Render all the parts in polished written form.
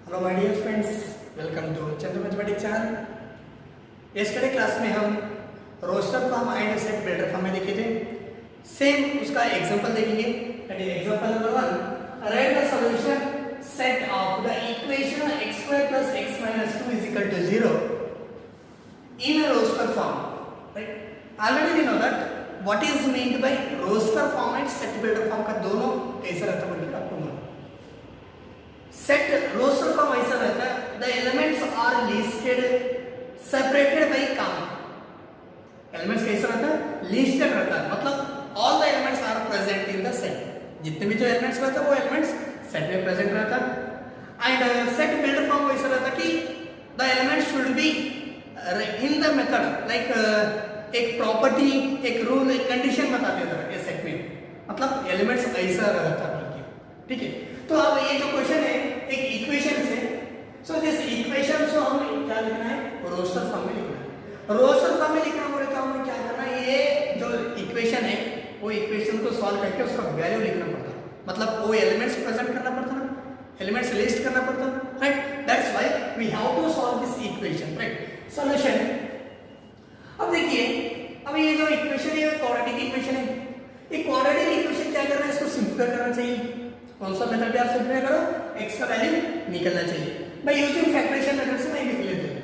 Hello my dear friends, welcome to Chandra mathematics channel. Yesterday class में हम roster form and set builder form में देखे थे। Same उसका एग्जांपल देखेंगे। That is example number 1, write the solution set of the equation x² + x - 2 = 0 in a roster form, right? Already we know that what is meant by roster form and set builder form का दोनों कैसा रहता है बोलिए आपको मालूम। Set roster form ऐसा रहता है, the elements are listed separated by comma. Elements कैसा रहता है, लिस्टेड रहता है, मतलब all the elements are present in the set. जितने भी जो एलिमेंट्स रहता है वो एलिमेंट्स सेट में प्रेजेंट रहता है। एंड सेट बिल्डर फॉर्म ऐसा रहता है कि the elements should be in the method, like एक प्रॉपर्टी, एक रूल, एक कंडीशन बता देता है ये सेट में, मतलब एलिमेंट्स ऐसा रहता है। ठीक है, तो अब ये जो क्वेश्चन है एक इक्वेशन से, सो दिस इक्वेशन को हमें क्या लिखना है, रोस्टर फॉर्म में लिखना है। रोस्टर फॉर्म में लिखना बोले तो हमें क्या करना है, ये जो इक्वेशन है वो इक्वेशन को सॉल्व करके उसका वैल्यू लिखना पड़ता है, मतलब वो एलिमेंट्स प्रेजेंट करना पड़ता है, एलिमेंट्स लिस्ट करना पड़ता है, right. That's why we have to solve this equation, right. Solution, अब देखिए, अब ये जो इक्वेशन है क्वाड्रेटिक इक्वेशन है। ये क्वाड्रेटिक इक्वेशन क्या करना है, इसको सिंपलीफाई करना चाहिए। कौन सा मेथड आप सिंपलीफाई करो, x का वैल्यू निकलना चाहिए। बाय यूजिंग फैक्टराइजेशन मेथड से मैं लिख लेते हैं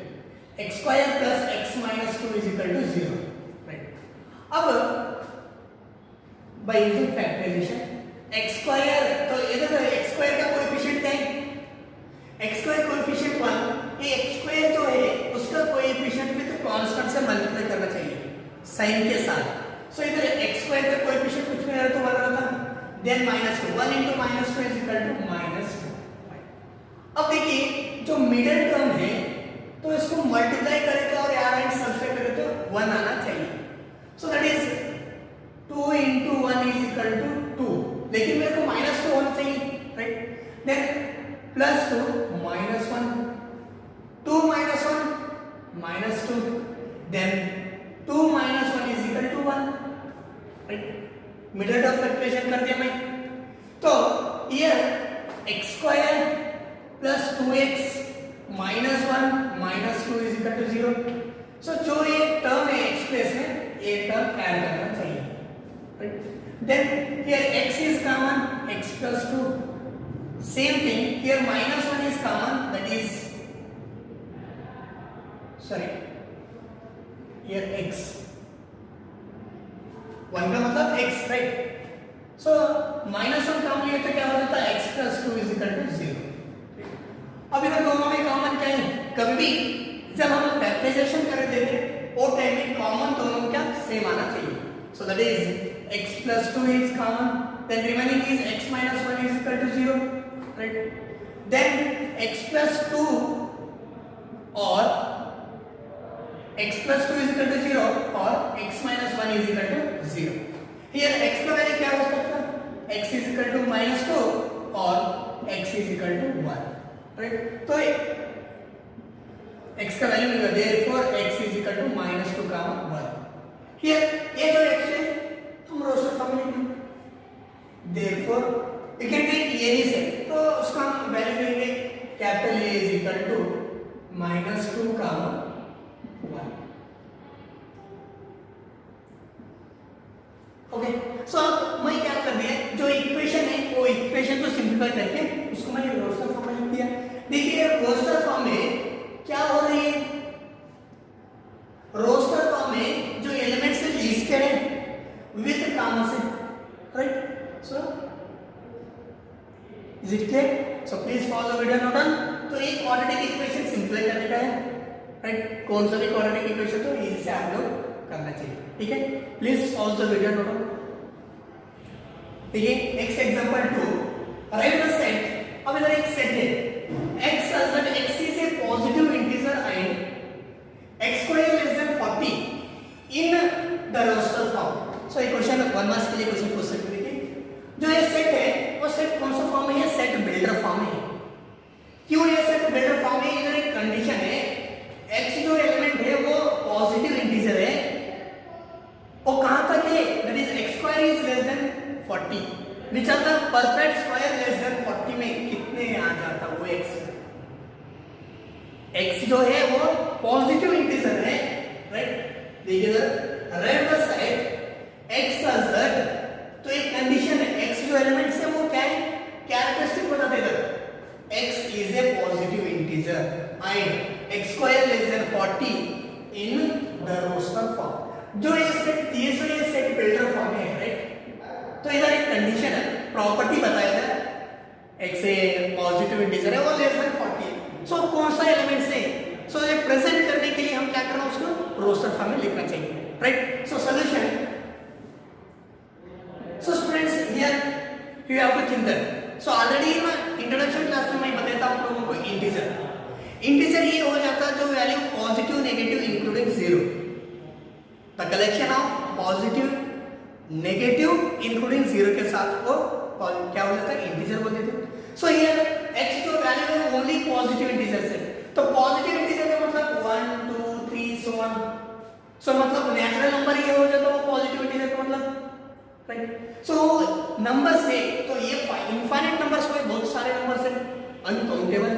x² + x - 2 = 0, राइट। अब बाय यूजिंग फैक्टराइजेशन x², तो इधर x² का कोएफिशिएंट क्या है, x² कोएफिशिएंट 1, ये x² जो है उसका कोएफिशिएंट भी तो कांस्टेंट से मल्टीप्लाई करना चाहिए साइन के साथ। सो इधर x² का कोएफिशिएंट कुछ भी रहता तो वाला रहता, then -2, 1 × -2 = -2। अब देखिए जो मिडिल टर्म है तो इसको मल्टीप्लाई करें तो और यार एंड सब्सट्रैक्ट करें तो 1 आना चाहिए। सो दैट इज 2 × 1 = 2, लेकिन मेरे को -2 होना चाहिए, right. Then +2 -1, 2 - 1 -2, then 2 - 1 = 1, right. Middle term factorization कर दिया मैं, तो ये x² + 2x - 1 - 2 = 0। सो जो ये टर्म है x प्लेस में, ये टर्म ऐड करना चाहिए, right. Then here x is common, x + 2, same thing here -1 is common, that is sorry here x, 1 का मतलब x, राइट। सो -1 कॉमन लिया तो क्या हो जाता है, x + 2 = 0। अब इधर दोनों में कॉमन क्या है, कभी भी जब हम फैक्टराइजेशन कर देते वो टाइम में कॉमन दोनों क्या सेम आना चाहिए। So that is x + 2 is common, then remaining is x - 1 = 0, right। then x + 2 or x + 2 = 0 और x - 1 = 0। here x का वैल्यू क्या हो सकता है, x = -2 और x = 1, राइट। तो x का वैल्यू मिलेगा, therefore x = -2, 1। here ये जो x है हम रोस्टर फॉर्म में लिखेंगे, therefore you can take any set, तो उसका हम वैल्यू लेंगे कैपिटल A = -2, 1। ओके, सो अब मैं क्या कर दिया, जो इक्वेशन है वो इक्वेशन को सिंपलीफाई करके उसको मैंने रोस्टर फॉर्म में लिख दिया। देखिए रोस्टर फॉर्म में क्या हो रही है, रोस्टर फॉर्म में जो एलिमेंट्स है लिस्टेड है विद कॉमा से, right. So is it clear? So please pause the video, note down. तो ये क्वाड्रेटिक इक्वेशन सिंपलीफाई करने का है, राइट। कौन सा भी क्वाड्रेटिक इक्वेशन तो इजी से आप लोग करना चाहिए, ठीक है। Please pause the video, note down. देखिए next example 2, write the set. अब इधर एक सेट है x such that x is a positive integer and x² < 40 in the roster form। सो ये क्वेश्चन 1 मार्क्स के लिए क्वेश्चन पूछ सकते हैं कि जो ये सेट है वो सेट कौन सा फॉर्म में है, सेट बिल्डर फॉर्म में है। क्यों ये सेट बिल्डर फॉर्म में, इधर एक कंडीशन है x जो एलिमेंट है वो पॉजिटिव इंटीजर है, वो कहां तक है, that is x² < 40, which are the perfect square < 40 में कितने आ जाता वो x, x जो है वो पॉजिटिव इंटीजर है, राइट। देखिए right the side x z, तो एक कंडीशन है, x जो एलिमेंट्स है वो क्या है, कैरेक्टरिस्टिक बता देगा, x is a positive integer and x square less than 40 in the roster form. जो ये सेट दिए सो ये सेट बिल्डर फॉर्म में है, राइट। तो इधर एक कंडीशन है, प्रॉपर्टी बताया था, x ए पॉजिटिव इंटीजर है वो लेस देन 40। सो कौन सा एलिमेंट से, सो ये प्रेजेंट करने के लिए हम क्या करना, उसको रोस्टर फॉर्म में लिखना चाहिए, right. So solution, so students here you have to think that, so already ना इंट्रोडक्शन क्लास में मैं बताया था आप लोगों को इंटीजर ये हो जाता है जो value positive negative including 0, the collection of positive negative including 0 के साथ वो क्या हो जाता है, इंटीजर बोल देते हैं। सो हियर x जो वैल्यू है ओनली पॉजिटिव इंटीजर से, तो पॉजिटिव इंटीजर का मतलब 1 2 3 सो ऑन, सो मतलब नेचुरल नंबर ये हो जाता है वो पॉजिटिव इंटीजर का मतलब, राइट। सो नंबर से तो ये इनफाइनाइट नंबर्स में बहुत सारे नंबर्स हैं, अनकाउंटेबल,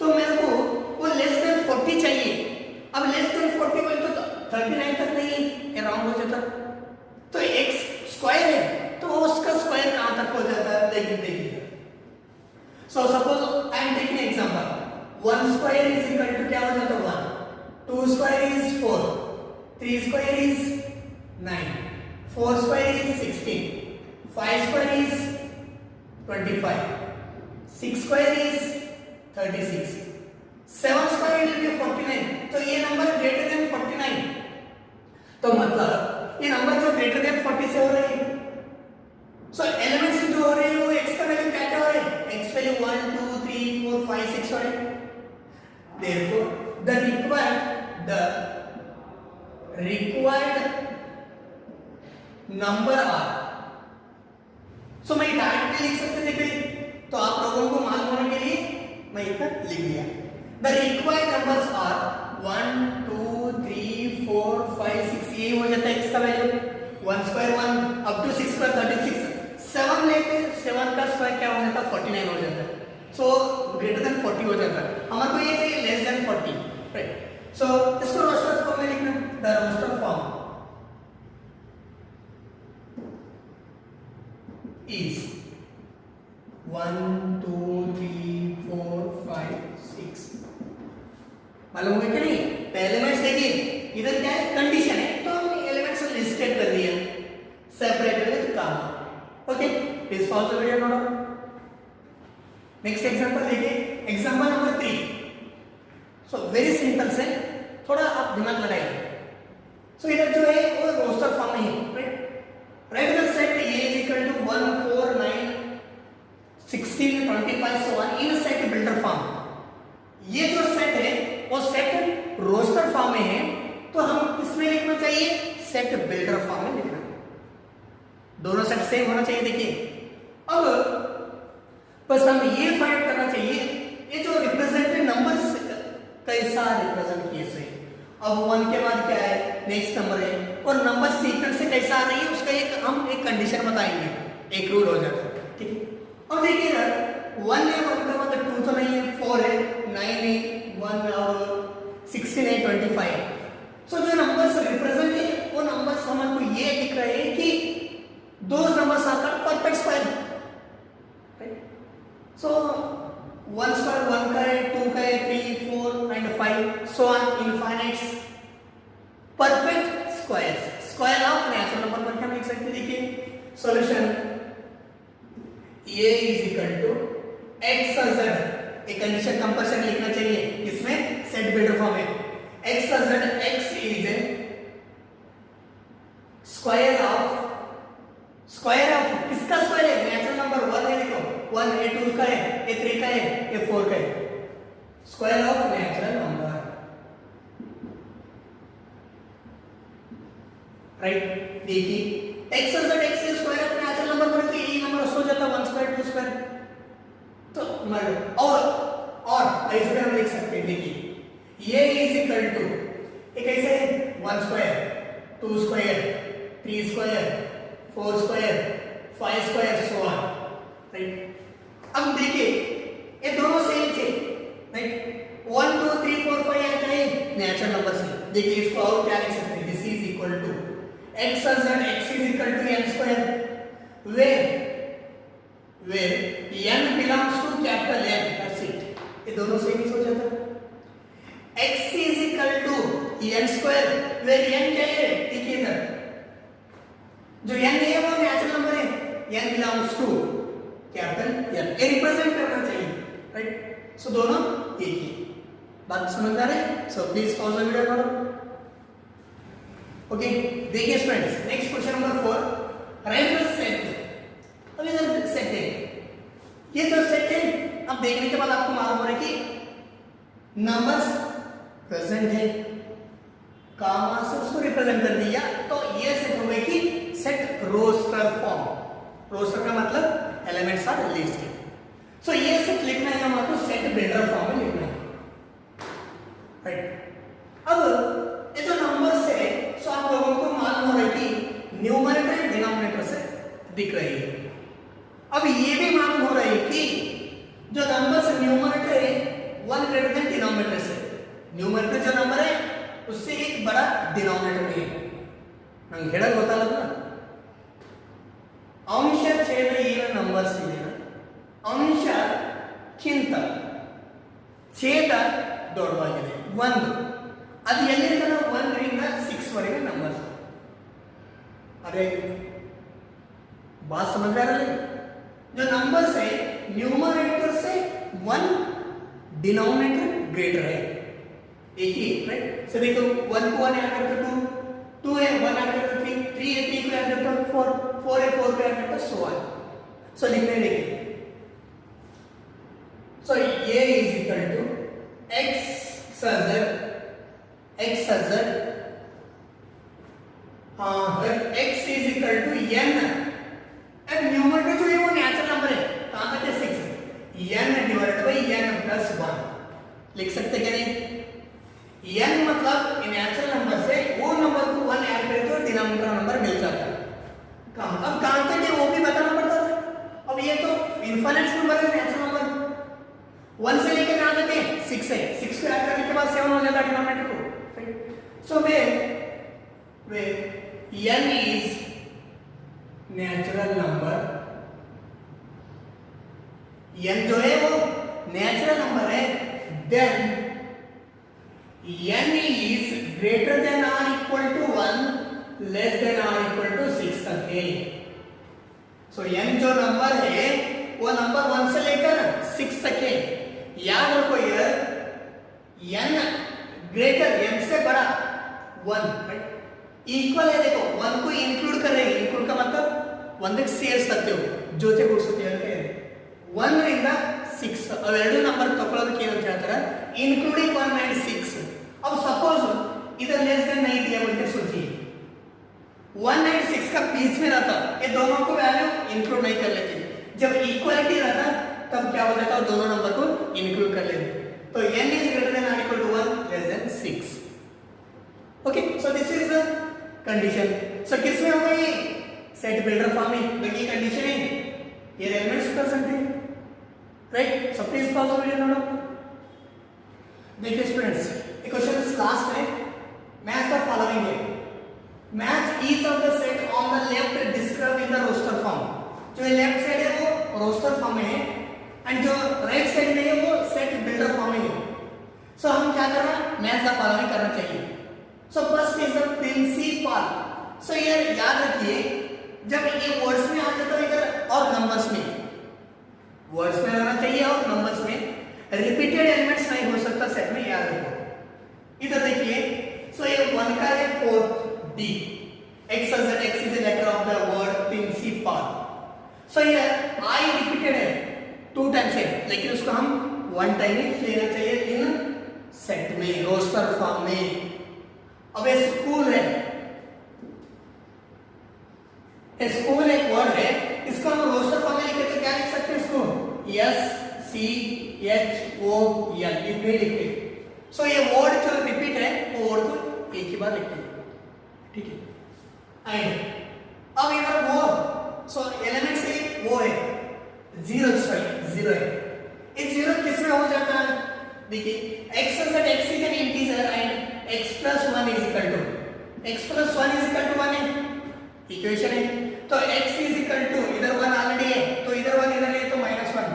तो मेरे को वो लेस देन 40 चाहिए। अब लेस देन 40 बोले तो 39 तक नहीं, ये रॉन्ग हो जाता, तो x स्क्वायर है तो उसका स्क्वायर कहां तक हो जाता है, देखिए। So suppose I am taking example, 1 square is equal to क्या हो जाता है 1, 2 square is 4, 3 square is 9, 4 square is 16, 5 square is 25, 6 square is 36, 7 square is 49। तो ये नंबर ग्रेटर देन 49, तो मतलब ये नंबर जो ग्रेटर देन 40 से हो रही है, सो एलिमेंट्स जो हो रहे हैं वो x का वैल्यू क्या हो रहा है, x वैल्यू 1 2 3 4 5 6 हो रहा है। therefore the required number are, सो मैं डायरेक्टली लिख सकते थे कहीं, तो आप लोगों को मालूम होने के लिए मैं इतना लिख दिया, the required numbers are 1 2 3 4 5 6, ये हो जाता है x का value, 1 square 1 up to 6 square 36, 7 लेते 7 का स्क्वायर क्या हो जाता है 49 हो जाता है, सो ग्रेटर देन 40 हो जाता है, हमारे को ये चाहिए लेस देन 40, राइट। सो इसको रोस्टर फॉर्म में लिखना, द रोस्टर फॉर्म is 1 2 3 4 5 6, मालूम है कि नहीं, पहले एलिमेंट्स देखिए इधर क्या है, कंडीशन है, तो हम एलिमेंट्स लिस्टेड कर दिया separated with comma, okay. Please pause the video, note. Next example देखिए, example number 3। So very simple से, थोड़ा आप दिमाग लगाइए। सो इधर जो है वो रोस्टर फॉर्म में है, right. Right the set A is equal to 1 4 9 16 25 so on in set builder form. ये जो सेट है वो सेट रोस्टर फॉर्म में है, तो हम किसमें लिखना चाहिए, सेट बिल्डर फॉर्म में लिखना, दोनों सेट सेम होना चाहिए। देखिए अब बस हम ये फाइंड करना चाहिए ये जो रिप्रेजेंटेड नंबर्स कैसा रिप्रेजेंट किए से, अब 1 के बाद क्या है, नेक्स्ट नंबर है, और नंबर सीक्वेंस से कैसा आ रही है उसका हम एक कंडीशन बताएंगे, एक रूल हो जाता है, ठीक है। अब देखिए ना 1 है, 1 का मतलब 2 तो नहीं है, 4 है, 9 है, 1 और 16 है, 25। सो जो नंबर्स रिप्रेजेंट है वो नंबर्स हमको ये दिख रहे हैं कि दो नंबर्स आकर perfect square, right. So 1 square 1 का है, 2 का है, 3 4 and 5 so on infinites perfect squares, square of natural number पर हम लिख सकते हैं। देखिए solution a is equal to x और z, एक कंडीशन कंपल्सरी लिखना चाहिए, इसमें सेट बिल्डर फॉर्म है, x और z, x is a square of किसका स्क्वायर है, नेचुरल नंबर 1 है, देखो 1 है, 2 का है, ये 3 का है, ये 4 का है, square of natural number, right. देखिए x और z, x से स्क्वायर ऑफ नेचुरल नंबर बोले तो ये नंबर हो जाता है 1 स्क्वायर 2 स्क्वायर, तो और ऐसे हम लिख सकते हैं। देखिए ये इज इक्वल टू एक ऐसे 1 square 2 square 3 square 4 square 5 square so on, right. अब देखिए ये दोनों सेम थे, राइट। 1 2 देखिए इसको और क्या लिख सकते हैं, this is equal to x z x is equal to n square where n belongs to capital N, that's it. ये दोनों सेम ही हो जाता है। x is equal to n square where n क्या है, देखिए इधर जो n है वो नेचुरल नंबर है, n belongs to capital N, ये रिप्रेजेंट करना चाहिए, राइट। सो दोनों एक ही बात समझ आ रही है। सो प्लीज पॉज द वीडियो करो। ओके, देखिए students, next question number 4, right the set. अब इधर सेट है, ये जो सेट है, अब देखने के बाद आपको मालूम हो रहा है कि नंबर्स प्रेजेंट है, कामा से उसको रिप्रेजेंट कर दिया, तो ये सेट हो गई कि सेट रोस्टर फॉर्म। रोस्टर का मतलब एलिमेंट्स आर लिस्टेड। सो ये सेट लिखना है हमको सेट बिल्डर फॉर्म में लिखना है, राइट। अब ये जो नंबर्स है, सो आप लोगों को मालूम हो रहा है कि न्यूमरेटर एंड डिनोमिनेटर से दिख रही है। अब ये भी मालूम हो रहा है कि जो नंबर्स न्यूमरेटर है 1 ग्रेटर देन डिनोमिनेटर से, न्यूमरेटर जो नंबर है उससे एक बड़ा डिनोमिनेटर भी है। ನಂಗೆ ಹೇಳೋದು ಗೊತ್ತಾಗಲ್ಲ, ಅಂಶ ಛೇದ ಏನು ನಂಬರ್ಸ್ ಇದೆ, ಅಂಶಕ್ಕಿಂತ ಛೇದ ದೊಡ್ಡವಾಗಿದೆ 1, ಅದು ಎಲ್ಲಿಂದ 1 ರಿಂದ 6 ವರೆಗೆ ನಂಬರ್ಸ್। अरे बात समझ में आ रही है? जो नंबर्स है न्यूमरेटर से 1 डिनोमिनेटर ग्रेटर है, एक ही, राइट। सो देखो 1 को 1 ऐड करते 2 है 1 ऐड करते 3 है 3 को ऐड करते 4 है 4 को ऐड करते सो ऑन। सो लिखने देखिए, सो ये is equal to x z x is equal to n, अब न्यूमरेटर जो है वो नेचुरल नंबर है, कहां तक है 6, n divided by n plus 1 लिख सकते क्या नहीं। n मतलब नेचुरल नंबर से वो नंबर को 1 ऐड करके तो डिनोमिनेटर नंबर मिल जाता है, कम अब कहां तक है वो भी बताना पड़ता है। अब ये तो इनफिनिट नंबर है, नेचुरल नंबर 1 से लेकर कहां तक है 6 है, 6 को ऐड करने के बाद 7 हो जाता है डिनोमिनेटर को, right. So way n is natural number, n जो है वो नेचुरल नंबर है, then n is greater than or equal to 1 less than or equal to 6 तक है। सो n जो नंबर है वो नंबर 1 से लेकर 6 तक है। याद रखो यार, n ग्रेटर n से बड़ा 1, राइट, इक्वल है। देखो 1 को इंक्लूड कर रहे हैं, इंक्लूड का मतलब 1 तक ಸೇರಿಸತ್ತೆ हो ಜೊತೆ ಕೂಡಿಸುತ್ತೆ ಅಂತ ಹೇಳಿ 1 ರಿಂದ 6 ಅವೆರಡು ನಂಬರ್ ತಕೊಳ್ಳೋದಕ್ಕೆ ಏನು ಅಂತ ಹೇಳ್ತಾರೆ, इंक्लूडिंग 1 and 6। अब सपोज इधर लेस देन नहीं दिया बोलते, सोचिए 1 and 6 का बीच में रहता, ये दोनों को वैल्यू इंक्लूड नहीं कर लेते। जब इक्वालिटी रहता तब क्या हो जाता है, दोनों नंबर को इंक्लूड कर लेते। तो n is greater than or equal to 1 less than 6। Okay, so this is the condition. So किसमें होगा ये सेट बिल्डर फॉर्म में, ये कंडीशन है, ये एलिमेंट्स प्रेजेंट है, right. So please pause the video now. देखिए स्टूडेंट्स, ये क्वेश्चन लास्ट है, मैच द फॉलोइंग है, match each of the set on the left describe in the roster form. जो लेफ्ट साइड है वो रोस्टर फॉर्म में है एंड जो राइट साइड में है वो सेट बिल्डर फॉर्म में है। सो हम क्या करना, मैच द फॉलोइंग करना चाहिए। So first is the principle. So ये याद रखिए, जब ये वर्ड्स में आ जाता है इधर और नंबर्स में, वर्ड्स में रहना चाहिए और नंबर्स में, रिपीटेड एलिमेंट्स नहीं हो सकता सेट में, याद रखो। इधर देखिए, सो ये 1 का है 4th D, x is a letter of the word principal। सो ये I रिपीटेड है 2 टाइम्स है, लेकिन उसको हम 1 टाइम ही लेना चाहिए इन सेट में, रोस्टर फॉर्म में। अब ये स्कूल है, स्कूल एक वर्ड है, इसको हम रोस्टर फॉर्म में लिखे तो क्या लिख सकते हैं, इसको SCHOL इतने लिखते हैं। सो ये वर्ड जो रिपीट है वो वर्ड को एक ही बार लिखते हैं, ठीक है। एंड अब इधर वो, सो एलिमेंट से वो है 0 है, ये 0 किस में हो जाता है, देखिए x is an integer and x plus 1 is equal to x plus 1 is equal to 1 है, इक्वेशन है। तो x इज इक्वल टू इधर 1 ऑलरेडी है, तो इधर 1 इधर है तो minus 1,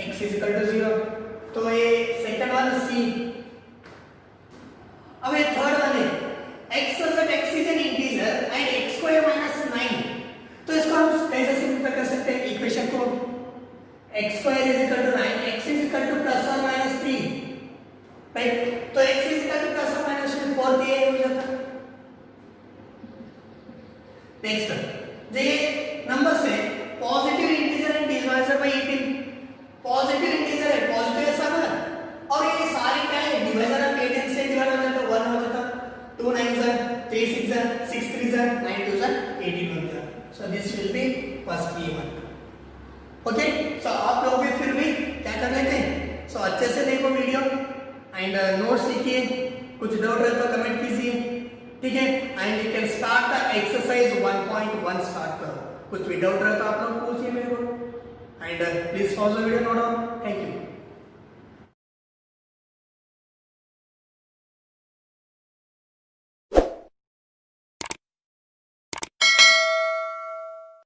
x is equal to 0। तो ये सेकंड वन सी। अब ये थर्ड वन है x such that x is an integer and x square minus 9। तो इसको हम कैसे सिंपलीफाई कर सकते हैं इक्वेशन को, x square is equal to 9, x is equal to plus or minus 3, right. तो x is equal to plus or minus 3 4 दिए हो जाता। नेक्स्ट ये नंबर से positive integer and divisor by 18, positive integer है, पॉजिटिव ऐसा ना, और ये सारे क्या है डिवाइजर ऑफ 18 से डिवाइड हो जाता, 1 हो जाता, 2 9 are 3 6 are 6 3 are 9 2 are 18 हो गया। So this will be first की वन। ओके, सो आप लोग भी फिर भी क्या कर रहे थे, सो अच्छे से देखो वीडियो एंड नोट्स लिखिए, कुछ डाउट रहे तो कमेंट कीजिए, ठीक है। And you can start the exercise 1.1 start करो, कुछ भी डाउट रहे तो आप लोग पूछिए मेरे को and please pause the video, note down. Thank you.